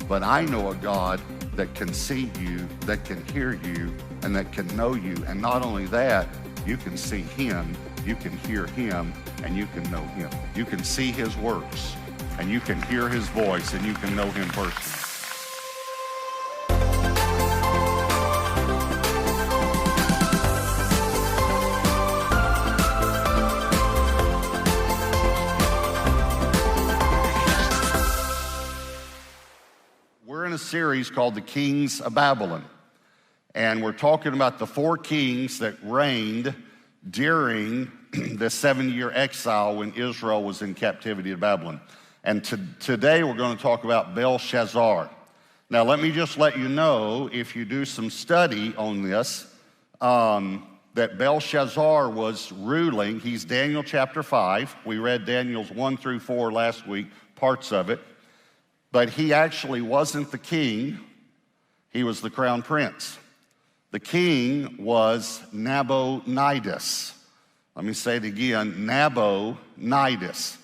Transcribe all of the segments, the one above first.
but I know a God that can see you, that can hear you, and that can know you. And not only that, you can see him, you can hear him, and you can know him. You can see his works, and you can hear his voice, and you can know him personally. We're in a series called The Kings of Babylon, and we're talking about the 4 kings that reigned during the 7-year exile when Israel was in captivity in Babylon. And today we're going to talk about Belshazzar. Now let me just let you know, if you do some study on this, that Belshazzar was ruling. He's Daniel chapter 5. We read Daniel's 1 through 4 last week, parts of it. But he actually wasn't the king, he was the crown prince. The king was Nabonidus. Let me say it again, Nabonidus.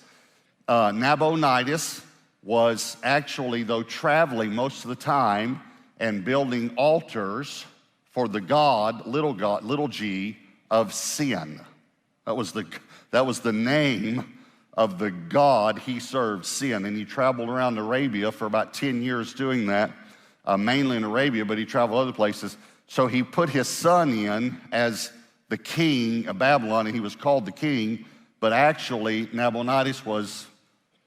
Nabonidus was actually, though, traveling most of the time and building altars for the god, little g, of sin. That was the name of the god he served, sin. And he traveled around Arabia for about 10 years doing that, mainly in Arabia, but he traveled other places. So he put his son in as the king of Babylon, and he was called the king, but actually Nabonidus was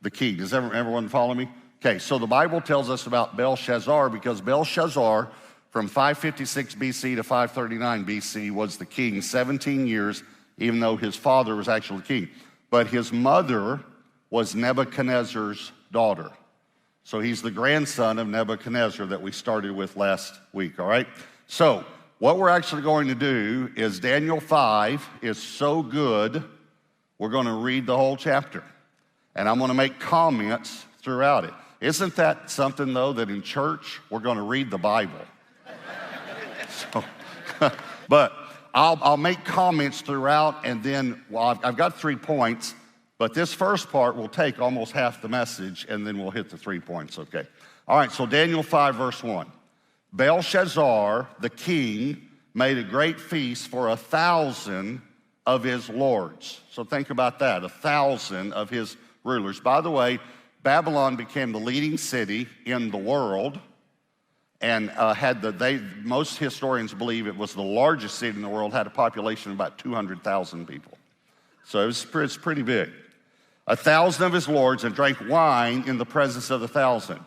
the king. Does everyone follow me? Okay, so the Bible tells us about Belshazzar because Belshazzar, from 556 BC to 539 BC, was the king 17 years, even though his father was actually the king. But his mother was Nebuchadnezzar's daughter. So he's the grandson of Nebuchadnezzar that we started with last week, all right? So what we're actually going to do is Daniel 5 is so good, we're going to read the whole chapter. And I'm going to make comments throughout it. Isn't that something, though, that in church we're going to read the Bible? But I'll make comments throughout, and then, well, I've got 3 points, but this first part will take almost half the message, and then we'll hit the 3 points, okay? All right, so Daniel 5, verse 1. Belshazzar, the king, made a great feast for 1,000 of his lords. So think about that, 1,000 of his rulers. By the way, Babylon became the leading city in the world, and most historians believe it was the largest city in the world, had a population of about 200,000 people. So it's pretty big. 1,000 of his lords and drank wine in the presence of the 1,000.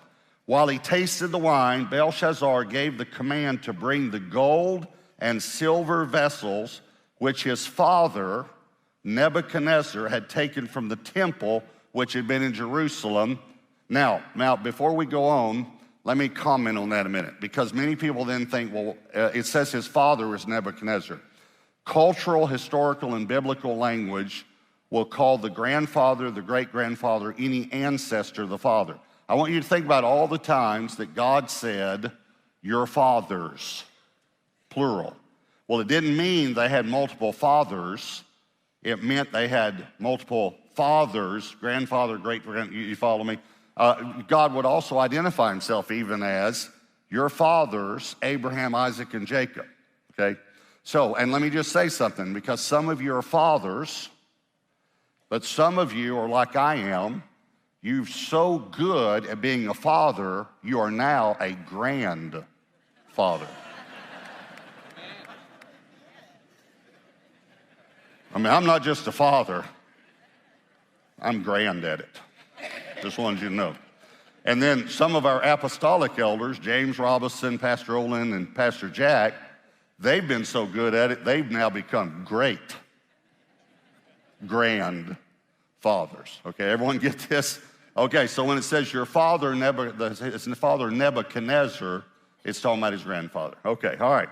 While he tasted the wine, Belshazzar gave the command to bring the gold and silver vessels which his father, Nebuchadnezzar, had taken from the temple which had been in Jerusalem. Now, before we go on, let me comment on that a minute, because many people then think, well, it says his father was Nebuchadnezzar. Cultural, historical, and biblical language will call the grandfather, the great-grandfather, any ancestor the father. I want you to think about all the times that God said, your fathers, plural. Well, it didn't mean they had multiple fathers. It meant they had multiple fathers, grandfather, great-grandfather, you follow me? God would also identify himself even as your fathers, Abraham, Isaac, and Jacob, okay? So, and let me just say something, because some of you are fathers, but some of you are like I am. You're so good at being a father, you are now a grandfather. I mean, I'm not just a father, I'm grand at it. Just wanted you to know. And then some of our apostolic elders, James Robinson, Pastor Olin, and Pastor Jack, they've been so good at it, they've now become great grandfathers. Okay, everyone get this? Okay, so when it says your father, his father Nebuchadnezzar, it's talking about his grandfather. Okay, all right.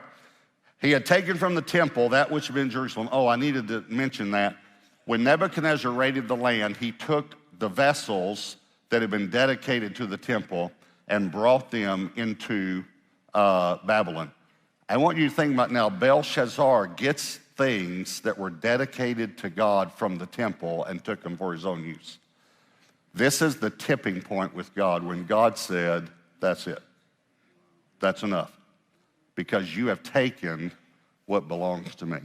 He had taken from the temple that which had been in Jerusalem. Oh, I needed to mention that. When Nebuchadnezzar raided the land, he took the vessels that had been dedicated to the temple and brought them into Babylon. I want you to think about now, Belshazzar gets things that were dedicated to God from the temple and took them for his own use. This is the tipping point with God when God said, That's it. That's enough. Because you have taken what belongs to me.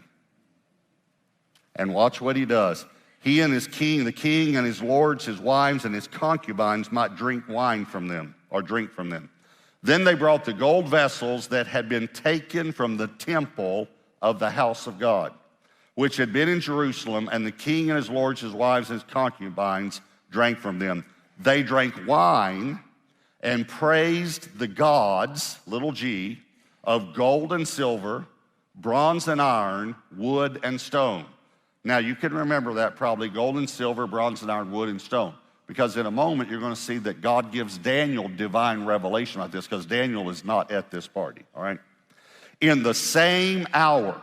And watch what he does. He and his king, the king and his lords, his wives, and his concubines might drink wine from them, or drink from them. Then they brought the gold vessels that had been taken from the temple of the house of God, which had been in Jerusalem, and the king and his lords, his wives, and his concubines drank from them. They drank wine and praised the gods, little g, of gold and silver, bronze and iron, wood and stone. Now, you can remember that probably, gold and silver, bronze and iron, wood and stone. Because in a moment, you're going to see that God gives Daniel divine revelation like this, because Daniel is not at this party, all right? In the same hour,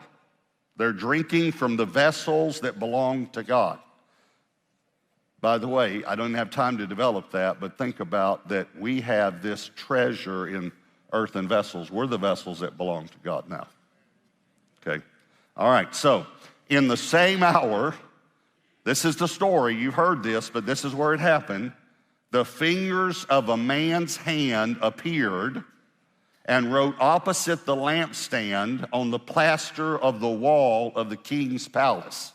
they're drinking from the vessels that belong to God. By the way, I don't have time to develop that, but think about that we have this treasure in earthen vessels. We're the vessels that belong to God now. Okay? All right, so in the same hour, this is the story, you've heard this, but this is where it happened. The fingers of a man's hand appeared and wrote opposite the lampstand on the plaster of the wall of the king's palace.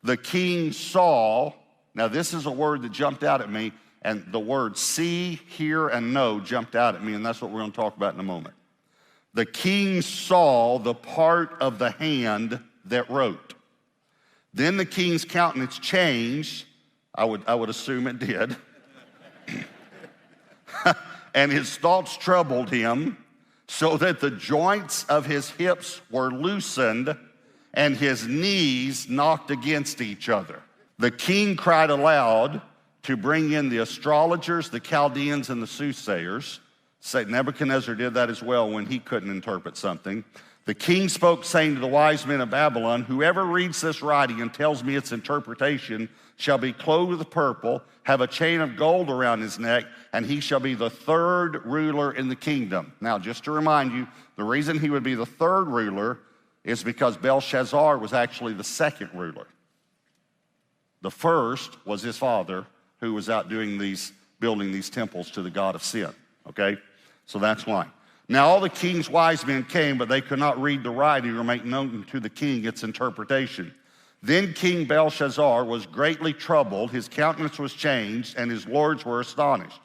The king saw, now this is a word that jumped out at me, and the words see, hear, and know jumped out at me, and that's what we're going to talk about in a moment. The king saw the part of the hand that wrote. Then the king's countenance changed. I would assume it did. And his thoughts troubled him, so that the joints of his hips were loosened and his knees knocked against each other. The king cried aloud to bring in the astrologers, the Chaldeans, and the soothsayers. Nebuchadnezzar did that as well when he couldn't interpret something. The king spoke, saying to the wise men of Babylon, whoever reads this writing and tells me its interpretation shall be clothed with purple, have a chain of gold around his neck, and he shall be the third ruler in the kingdom. Now, just to remind you, the reason he would be the third ruler is because Belshazzar was actually the second ruler. The first was his father, who was out building these temples to the god of sin, okay? So that's why. Now all the king's wise men came, but they could not read the writing or make known to the king its interpretation. Then King Belshazzar was greatly troubled, his countenance was changed, and his lords were astonished.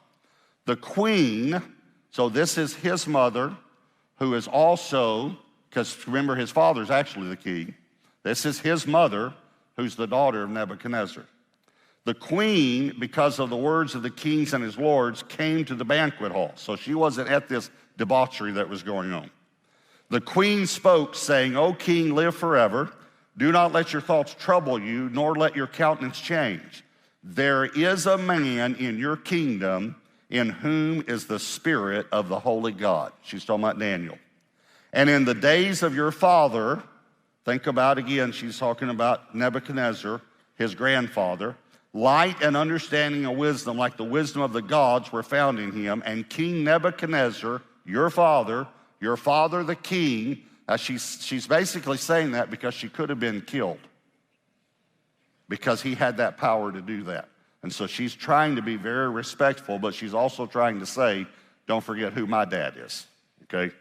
The queen, so this is his mother, who is also, because remember his father's actually the king. This is his mother, who's the daughter of Nebuchadnezzar. The queen, because of the words of the kings and his lords, came to the banquet hall. So she wasn't at this debauchery that was going on. The queen spoke, saying, O king, live forever. Do not let your thoughts trouble you, nor let your countenance change. There is a man in your kingdom in whom is the spirit of the holy God. She's talking about Daniel. And in the days of your father, think about again, she's talking about Nebuchadnezzar, his grandfather, light and understanding and wisdom, like the wisdom of the gods, were found in him. And King Nebuchadnezzar, your father the king, she's basically saying that because she could have been killed, because he had that power to do that. And so she's trying to be very respectful, but she's also trying to say, don't forget who my dad is, okay?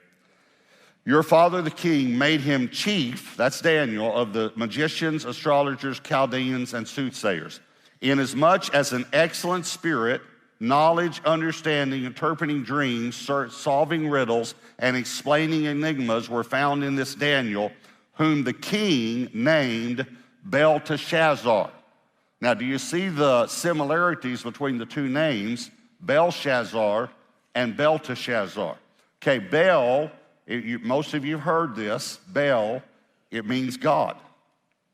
Your father the king made him chief, that's Daniel, of the magicians, astrologers, Chaldeans, and soothsayers. Inasmuch as an excellent spirit, knowledge, understanding, interpreting dreams, solving riddles, and explaining enigmas were found in this Daniel, whom the king named Belteshazzar. Now, do you see the similarities between the two names, Belshazzar and Belteshazzar? Okay, Bel, most of you have heard this, Bel, it means God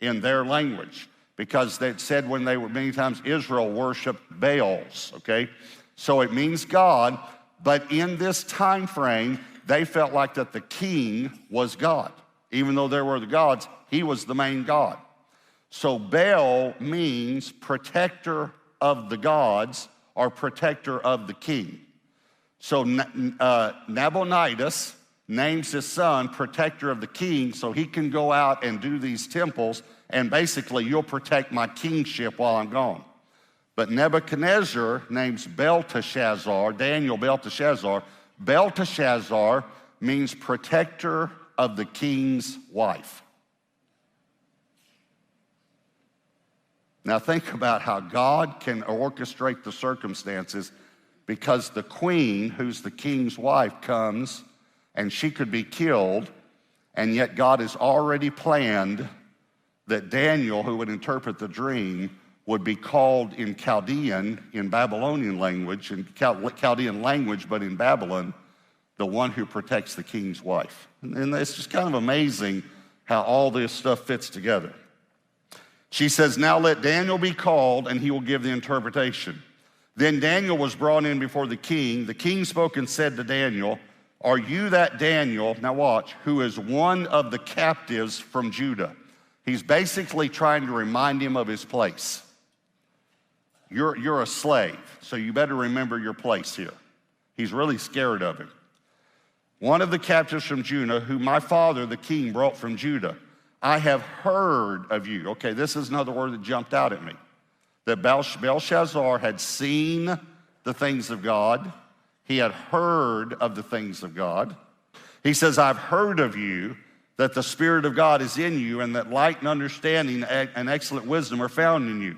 in their language, because they said when they were, many times Israel worshiped Baals, okay? So it means God, but in this time frame, they felt like that the king was God. Even though there were the gods, he was the main God. So Baal means protector of the gods or protector of the king. So Nabonidus names his son protector of the king so he can go out and do these temples, and basically you'll protect my kingship while I'm gone. But Nebuchadnezzar names Belteshazzar, Daniel Belteshazzar. Belteshazzar means protector of the king's wife. Now think about how God can orchestrate the circumstances, because the queen, who's the king's wife, comes and she could be killed, and yet God has already planned that Daniel, who would interpret the dream, would be called in Chaldean, in Babylonian language, in Chaldean language, but in Babylon, the one who protects the king's wife. And it's just kind of amazing how all this stuff fits together. She says, now let Daniel be called, and he will give the interpretation. Then Daniel was brought in before the king. The king spoke and said to Daniel, are you that Daniel, now watch, who is one of the captives from Judah? He's basically trying to remind him of his place. You're a slave, so you better remember your place here. He's really scared of him. One of the captives from Judah, who my father, the king, brought from Judah. I have heard of you. Okay, this is another word that jumped out at me. That Belshazzar had seen the things of God. He had heard of the things of God. He says, I've heard of you, that the Spirit of God is in you, and that light and understanding and excellent wisdom are found in you.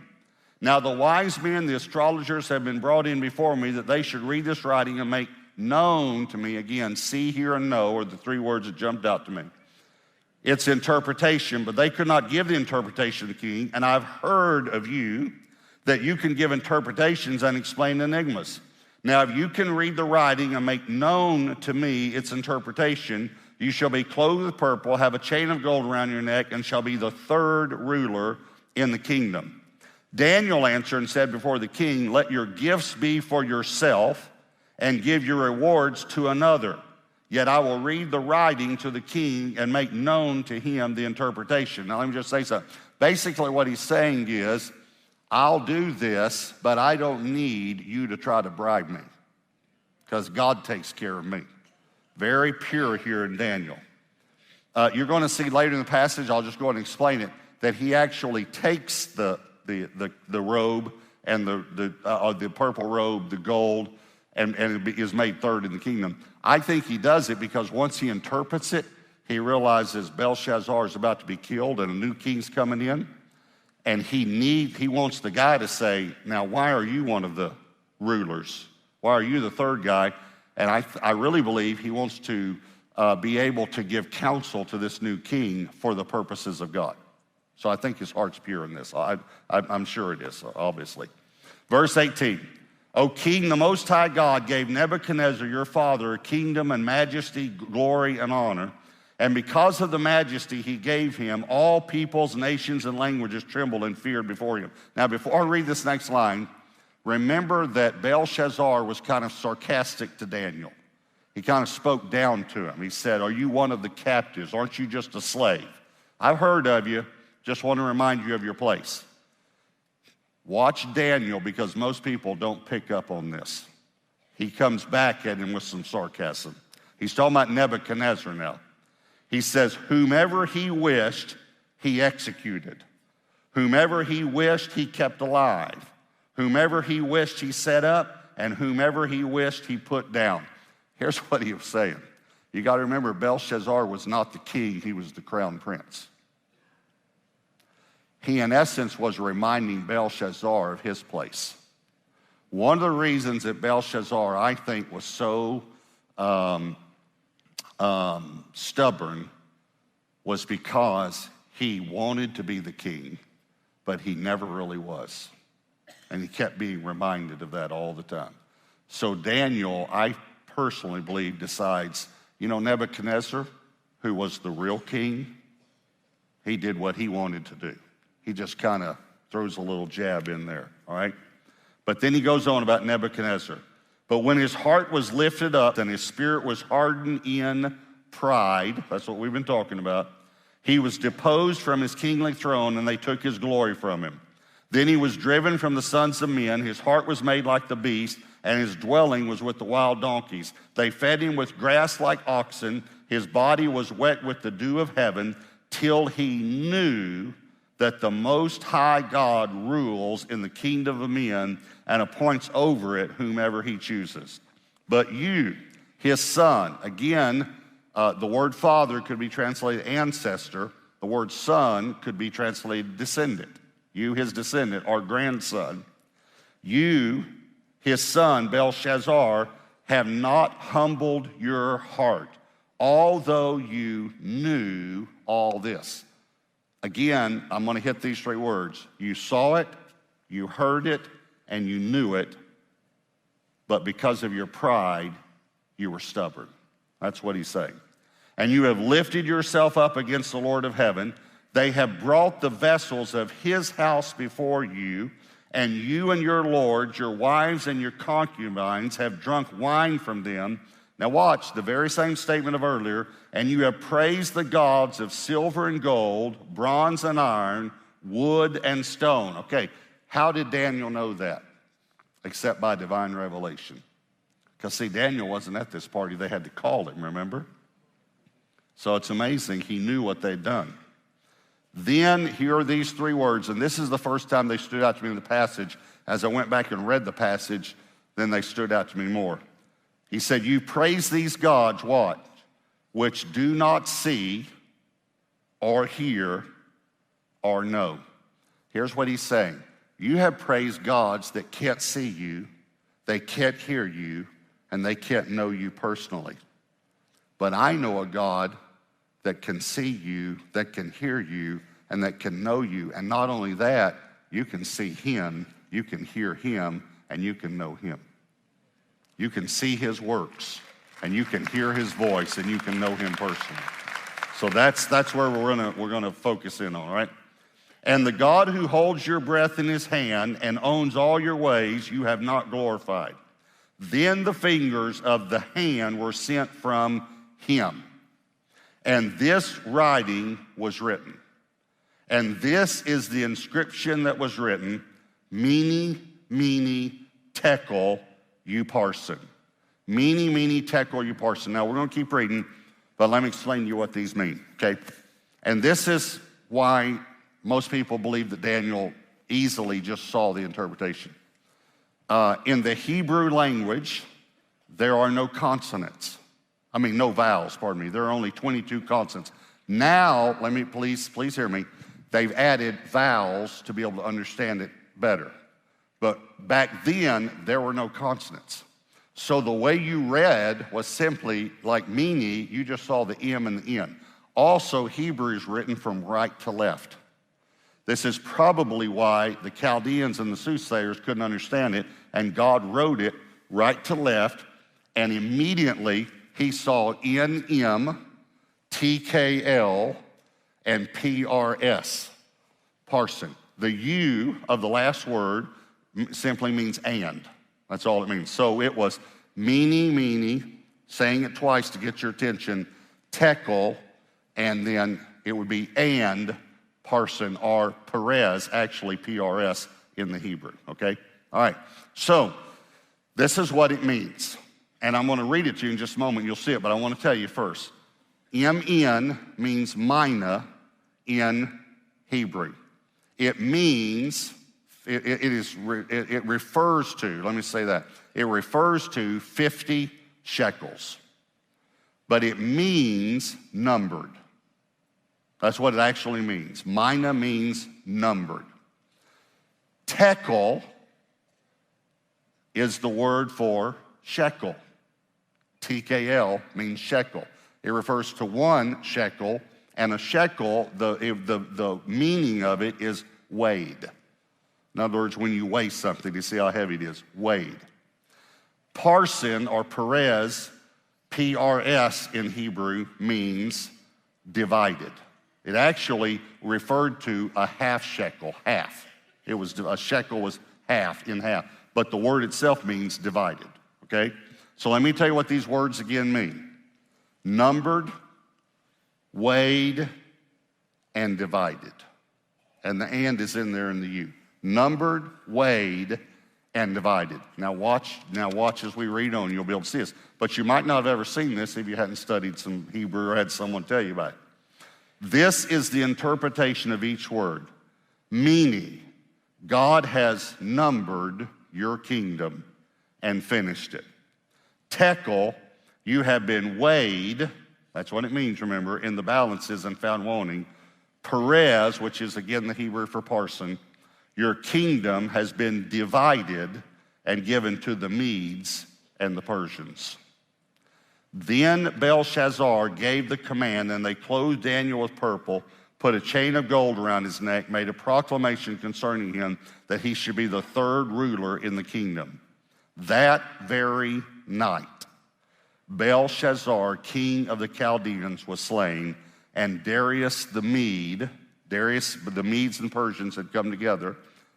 Now the wise men, the astrologers, have been brought in before me, that they should read this writing and make known to me, again, see, hear, and know are the three words that jumped out to me. It's interpretation, but they could not give the interpretation to the king, and I've heard of you that you can give interpretations and explain enigmas. Now if you can read the writing and make known to me its interpretation, you shall be clothed with purple, have a chain of gold around your neck, and shall be the third ruler in the kingdom. Daniel answered and said before the king, let your gifts be for yourself, and give your rewards to another. Yet I will read the writing to the king and make known to him the interpretation. Now let me just say something. Basically what he's saying is, I'll do this, but I don't need you to try to bribe me, because God takes care of me. Very pure here in Daniel. You're going to see later in the passage, I'll just go ahead and explain it, that he actually takes the robe and the purple robe, the gold, and it is made third in the kingdom. I think he does it because once he interprets it, he realizes Belshazzar is about to be killed and a new king's coming in, and he wants the guy to say, now why are you one of the rulers? Why are you the third guy? And I really believe he wants to be able to give counsel to this new king for the purposes of God. So I think his heart's pure in this. I'm sure it is, obviously. Verse 18, O king, the Most High God gave Nebuchadnezzar your father a kingdom and majesty, glory, and honor. And because of the majesty he gave him, all peoples, nations, and languages trembled and feared before him. Now, before I read this next line, remember that Belshazzar was kind of sarcastic to Daniel. He kind of spoke down to him. He said, are you one of the captives? Aren't you just a slave? I've heard of you. Just want to remind you of your place. Watch Daniel, because most people don't pick up on this. He comes back at him with some sarcasm. He's talking about Nebuchadnezzar now. He says, whomever he wished, he executed. Whomever he wished, he kept alive. Whomever he wished, he set up. And whomever he wished, he put down. Here's what he was saying. You got to remember, Belshazzar was not the king. He was the crown prince. He, in essence, was reminding Belshazzar of his place. One of the reasons that Belshazzar, I think, was so stubborn was because he wanted to be the king, but he never really was. And he kept being reminded of that all the time. So Daniel, I personally believe, decides, Nebuchadnezzar, who was the real king, he did what he wanted to do. He just kind of throws a little jab in there, all right? But then he goes on about Nebuchadnezzar. But when his heart was lifted up and his spirit was hardened in pride, that's what we've been talking about, he was deposed from his kingly throne, and they took his glory from him. Then he was driven from the sons of men. His heart was made like the beast, and his dwelling was with the wild donkeys. They fed him with grass like oxen. His body was wet with the dew of heaven, till he knew that the Most High God rules in the kingdom of men and appoints over it whomever he chooses. But you, his son, again, the word father could be translated ancestor. The word son could be translated descendant. You, his descendant, or grandson. You, his son, Belshazzar, have not humbled your heart, although you knew all this. Again, I'm going to hit these three words. You saw it, you heard it, and you knew it, but because of your pride, you were stubborn. That's what he's saying. And you have lifted yourself up against the Lord of heaven. They have brought the vessels of his house before you, and you and your lords, your wives and your concubines, have drunk wine from them. Now watch, the very same statement of earlier. And you have praised the gods of silver and gold, bronze and iron, wood and stone. Okay, how did Daniel know that? Except by divine revelation. Because see, Daniel wasn't at this party. They had to call him, remember? So it's amazing he knew what they'd done. Then here are these three words, and this is the first time they stood out to me in the passage. As I went back and read the passage, then they stood out to me more. He said, you praise these gods, what? Which do not see or hear or know. Here's what he's saying. You have praised gods that can't see you, they can't hear you, and they can't know you personally. But I know a God that can see you, that can hear you, and that can know you. And not only that, you can see him, you can hear him, and you can know him. You can see his works, and you can hear his voice, and you can know him personally. So that's where we're gonna focus in on, right? And the God who holds your breath in his hand and owns all your ways, you have not glorified. Then the fingers of the hand were sent from him, and this writing was written. And this is the inscription that was written, Mene, Mene, Tekel, Upharsin. Mene, Mene, Tekel, Upharsin. Now we're going to keep reading, but let me explain to you what these mean, okay? And this is why most people believe that Daniel easily just saw the interpretation. In the Hebrew language, there are no consonants. No vowels, pardon me. There are only 22 consonants. Now, please hear me. They've added vowels to be able to understand it better. But back then, there were no consonants. So the way you read was simply like mene, you just saw the M and the N. Also, Hebrew is written from right to left. This is probably why the Chaldeans and the soothsayers couldn't understand it, and God wrote it right to left, and immediately he saw NM, TKL, and PRS, parson. The U of the last word simply means and. That's all it means. So it was mene, mene, saying it twice to get your attention, tekel, and then it would be and parson, or Perez, actually PRS in the Hebrew, okay? All right, so this is what it means. And I'm going to read it to you in just a moment. You'll see it, but I want to tell you first. MN means mina in Hebrew. It means, it refers to, let me say that. It refers to 50 shekels. But it means numbered. That's what it actually means. Mina means numbered. Tekel is the word for shekel. TKL means shekel. It refers to 1 shekel, and a shekel, the meaning of it is weighed. In other words, when you weigh something, you see how heavy it is, weighed. Parson or Perez, PRS in Hebrew, means divided. It actually referred to a half shekel, half. It was, a shekel was half, in half. But the word itself means divided, okay? So let me tell you what these words again mean. Numbered, weighed, and divided. And the and is in there in the U. Numbered, weighed, and divided. Now watch as we read on, you'll be able to see this. But you might not have ever seen this if you hadn't studied some Hebrew or had someone tell you about it. This is the interpretation of each word. meaning God has numbered your kingdom and finished it. Tekel, you have been weighed, that's what it means, remember, in the balances and found wanting. Perez, which is again the Hebrew for parson, your kingdom has been divided and given to the Medes and the Persians. Then Belshazzar gave the command, and they clothed Daniel with purple, put a chain of gold around his neck, made a proclamation concerning him that he should be the third ruler in the kingdom. That very night, Belshazzar, king of the Chaldeans, was slain, and Darius the Medes and Persians had come together.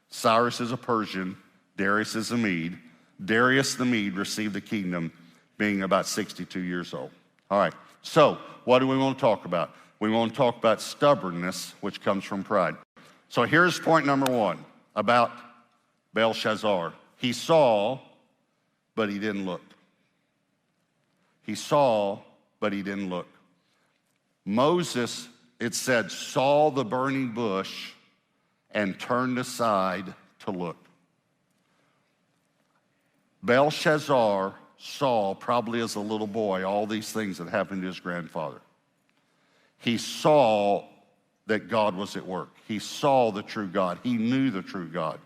Cyrus is a Persian, Darius is a Mede. Darius the Mede received the kingdom being about 62 years old. All right, so what do we want to talk about? We want to talk about stubbornness, which comes from pride. So here's point number one about Belshazzar. He saw, but he didn't look. He saw, but he didn't look. Moses, it said, saw the burning bush and turned aside to look. Belshazzar saw, probably as a little boy, all these things that happened to his grandfather. He saw that God was at work. He saw the true God. He knew the true God.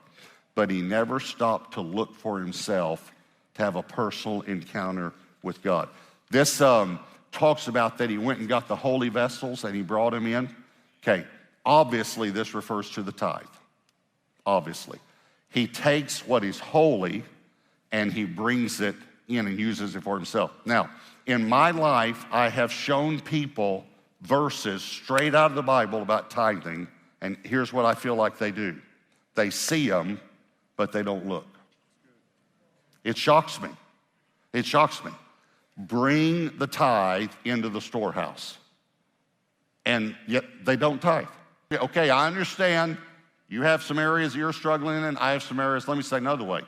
But he never stopped to look for himself, to have a personal encounter with God. This talks about that he went and got the holy vessels and he brought them in. Okay, obviously this refers to the tithe. Obviously. He takes what is holy and he brings it in and uses it for himself. Now, in my life, I have shown people verses straight out of the Bible about tithing, and here's what I feel like they do. They see them, but they don't look. It shocks me. It shocks me. Bring the tithe into the storehouse, and yet they don't tithe. Okay, I understand you have some areas you're struggling in, I have some areas, let me say another way.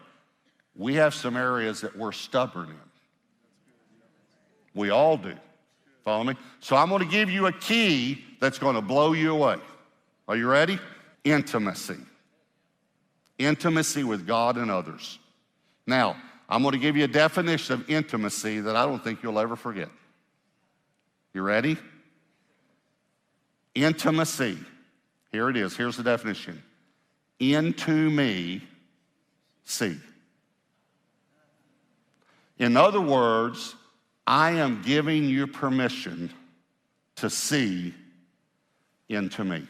We have some areas that we're stubborn in. We all do. Follow me? So I'm going to give you a key that's going to blow you away. Are you ready? Intimacy. Intimacy with God and others. Now, I'm going to give you a definition of intimacy that I don't think you'll ever forget. You ready? Intimacy. Here it is. Here's the definition. Into me, see. In other words, I am giving you permission to see into me.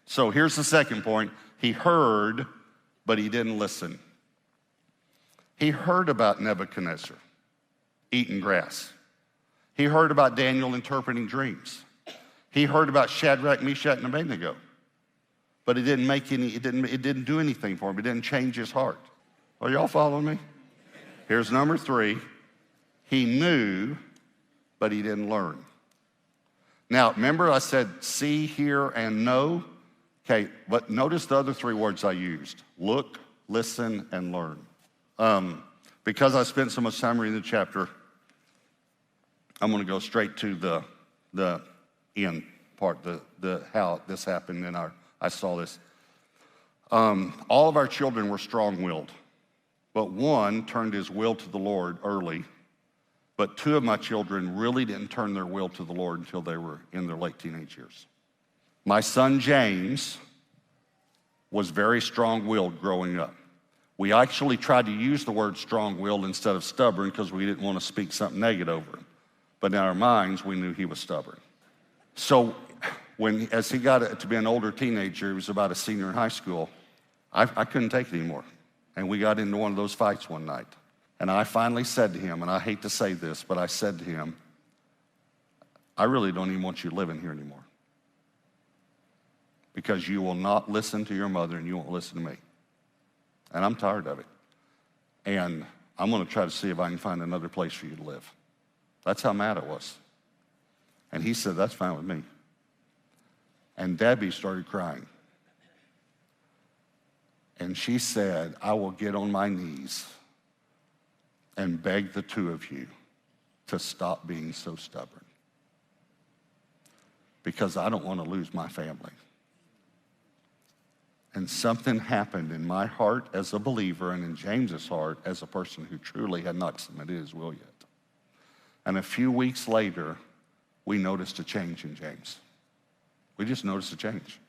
So here's the second point. He heard, but he didn't listen. He heard about Nebuchadnezzar eating grass. He heard about Daniel interpreting dreams. He heard about Shadrach, Meshach, and Abednego. But it didn't do anything for him. It didn't change his heart. Are y'all following me? Here's number three. He knew, but he didn't learn. Now, remember I said see, hear, and know? Okay, but notice the other three words I used. Look, listen, and learn. Because I spent so much time reading the chapter, I'm going to go straight to the end part, the how this happened in I saw this. All of our children were strong-willed, but one turned his will to the Lord early, but two of my children really didn't turn their will to the Lord until they were in their late teenage years. My son James was very strong-willed growing up. We actually tried to use the word strong-willed instead of stubborn because we didn't want to speak something negative over him. But in our minds, we knew he was stubborn. So as he got to be an older teenager, he was about a senior in high school, I couldn't take it anymore. And we got into one of those fights one night. And I finally said to him, and I hate to say this, but I said to him, I really don't even want you living here anymore. Because you will not listen to your mother and you won't listen to me. And I'm tired of it. And I'm going to try to see if I can find another place for you to live. That's how mad I was. And he said, that's fine with me. And Debbie started crying. And she said, I will get on my knees and beg the two of you to stop being so stubborn. Because I don't want to lose my family. And something happened in my heart as a believer and in James's heart as a person who truly had not submitted his will yet. And a few weeks later, we noticed a change in James. We just noticed a change.